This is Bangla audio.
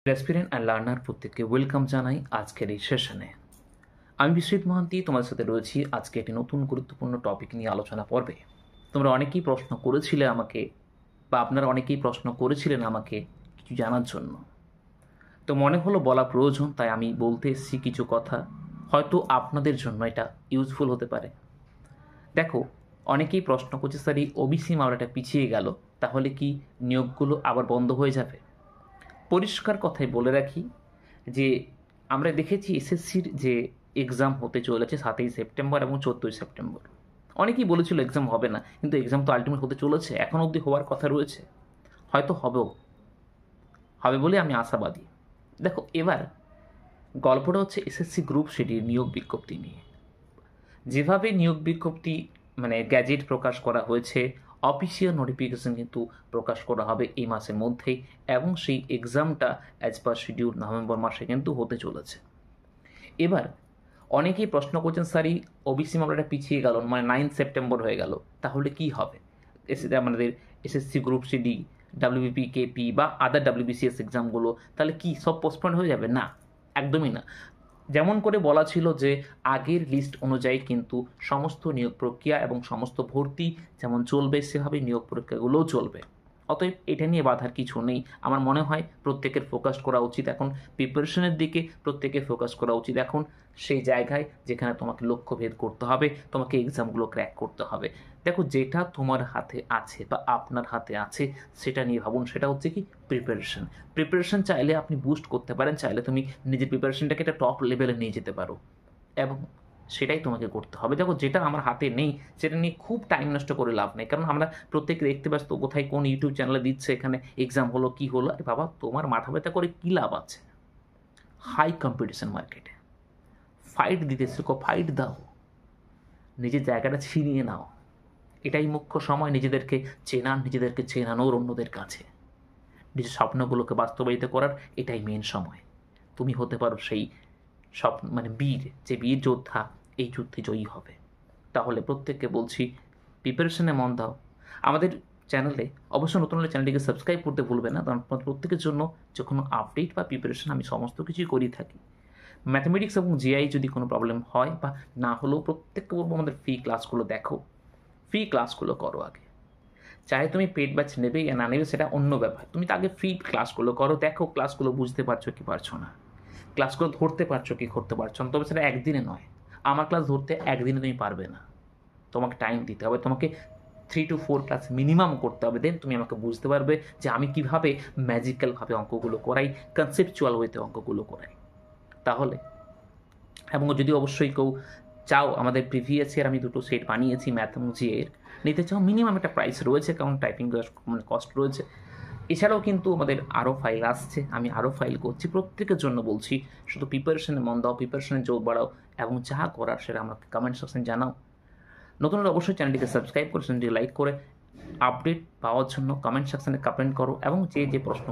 অ্যাসপিরেন্ট অ্যান্ড লার্নার প্রত্যেককে ওয়েলকাম জানাই আজকের এই সেশনে। আমি বিশ্বজিৎ মহান্তি তোমাদের সাথে রয়েছি আজকে একটি নতুন গুরুত্বপূর্ণ টপিক নিয়ে আলোচনা পর্বে। তোমরা অনেকেই প্রশ্ন করেছিলে আমাকে, বা আপনারা অনেকেই প্রশ্ন করেছিলেন আমাকে কিছু জানার জন্য। তো মনে হলো বলা প্রয়োজন, তাই আমি বলতে এসেছি কিছু কথা, হয়তো আপনাদের জন্য এটা ইউজফুল হতে পারে। দেখো, অনেকেই প্রশ্ন করছে, স্যার এই ওবিসি মামলাটা পিছিয়ে গেল, তাহলে কি নিয়োগগুলো আবার বন্ধ হয়ে যাবে? পরিষ্কার কথাই বলে রাখি যে আমরা দেখেছি এসএসসির যে এক্সাম হতে চলেছে 7ই সেপ্টেম্বর এবং 14ই সেপ্টেম্বর। অনেকেই বলেছিল এক্সাম হবে না, কিন্তু এক্সাম তো আলটিমেট হতে চলেছে, এখন অবধি হওয়ার কথা রয়েছে, হয়তো হবে বলে আমি আশাবাদী। দেখো, এবার গল্পটা হচ্ছে এসএসসি গ্রুপ সিডির নিয়োগ বিজ্ঞপ্তি নিয়ে। যেভাবে নিয়োগ বিজ্ঞপ্তি গ্যাজেট প্রকাশ করা হয়েছে, অফিসিয়াল নোটিফিকেশন কিন্তু প্রকাশ করা হবে এই মাসের মধ্যেই, এবং সেই এক্সামটা অ্যাজ পার শিডিউল নভেম্বর মাসে কিন্তু হতে চলেছে। এবার অনেকেই প্রশ্ন করছেন, স্যার এই ওবিসি মামলাটা পিছিয়ে গেল, 9 সেপ্টেম্বর হয়ে গেল, তাহলে কি হবে? আমাদের SSC group CD, WBP KP বা আদার ডাব্লিউবিসিএস এক্সামগুলো তাহলে কি সব পোস্টপন্ড হয়ে যাবে? না, একদমই না। যেমন করে বলা ছিল যে আগের লিস্ট অনুযায়ী কিন্তু সমস্ত নিয়োগ প্রক্রিয়া এবং সমস্ত ভর্তি যেমন চলবে, সেভাবে নিয়োগ প্রক্রিয়াগুলোও চলবে। অতএব এটা নিয়ে বাধার কিছু নেই। আমার মনে হয় প্রত্যেকের ফোকাস করা উচিত এখন প্রিপারেশনের দিকে, প্রত্যেকের ফোকাস করা উচিত এখন সেই জায়গায় যেখানে তোমাকে লক্ষ্যভেদ করতে হবে, তোমাকে এক্সামগুলো ক্র্যাক করতে হবে। দেখো, যেটা তোমার হাতে আছে বা আপনার হাতে আছে সেটা নিয়ে ভাবুন। সেটা হচ্ছে কি প্রিপারেশন চাইলে আপনি বুস্ট করতে পারেন, চাইলে তুমি নিজের প্রিপারেশনটাকে একটা টপ লেভেলে নিয়ে যেতে পারো, এবং সেটাই তোমাকে করতে হবে। দেখো, যেটা আমার হাতে নেই সেটা নিয়ে খুব টাইম নষ্ট করে লাভ নেই, কারণ আমরা প্রত্যেকে দেখতে ব্যস্ত কোথায় কোন ইউটিউব চ্যানেলে দিচ্ছে, এখানে এক্সাম হলো কি হলো। আরে বাবা, তোমার মাথা ব্যথা করে কী লাভ আছে? হাই কম্পিটিশন মার্কেটে ফাইট দিতে শেখো, ফাইট দাও, নিজের জায়গাটা ছিনিয়ে নাও। এটাই মুখ্য সময় নিজেদেরকে নিজেদেরকে চেনানোর অন্যদের কাছে, নিজের স্বপ্নগুলোকে বাস্তবায়িত করার এটাই মেন সময়। তুমি হতে পারো সেই বীর, যে বীর যোদ্ধা এই যুদ্ধে জয়ী হবে। তাহলে প্রত্যেককে বলছি, প্রিপারেশনে মন দাও। আমাদের চ্যানেলে অবশ্য নতুন হলে চ্যানেলটিকে সাবস্ক্রাইব করতে ভুলবে না, কারণ প্রত্যেকের জন্য যে কোনো আপডেট বা প্রিপারেশন আমি সমস্ত কিছুই করি থাকি। ম্যাথমেটিক্স এবং জিআই যদি কোনো প্রবলেম হয় বা না হলেও, প্রত্যেককে বলবো আমাদের ফ্রি ক্লাসগুলো দেখো, ফ্রি ক্লাসগুলো করো আগে। চাहे তুমি পেড ব্যাচ নেবে না নেবে সেটা অন্য ব্যাপার, তুমি তো আগে ফ্রি ক্লাসগুলো করো, দেখো ক্লাসগুলো বুঝতে পারছো কি পারছো না, ক্লাসগুলো ধরতে পারছো কি করতে পারছো না। তবে সেটা একদিনে নয়, আমার ক্লাস ধরতে একদিনে তুমি পারবে না, তোমাকে টাইম দিতে হবে, তোমাকে 3 to 4 ক্লাস মিনিমাম করতে হবে। দেন তুমি আমাকে বুঝতে পারবে যে আমি কীভাবে ম্যাজিক্যালভাবে অঙ্কগুলো করাই, কনসেপচুয়াল ওয়েতে অঙ্কগুলো করাই। তাহলে, এবং যদি অবশ্যই কেউ চাও, আমাদের প্রিভিয়াস ইয়ার আমি 2টো সেট বানিয়েছি ম্যাথ এবং জিএর, নিতে চাও, মিনিমাম একটা প্রাইস রয়েছে, কারণ টাইপিং কস্ট রয়েছে। এছাড়াও কিন্তু আমাদের আরও ফাইল আসছে, আমি আরও ফাইল করছি। প্রত্যেকের জন্য বলছি, শুধু প্রিপারেশনে মন দাও, প্রিপারেশনে জোর বাড়াও, এবং যা করার সেটা আমাকে কমেন্ট সেকশনে জানাও। নতুন হলে অবশ্যই চ্যানেলটিকে সাবস্ক্রাইব করে, চ্যানেলটিকে লাইক করে আপডেট পাওয়ার জন্য কমেন্ট সেকশনে কমেন্ট করো, এবং যে প্রশ্ন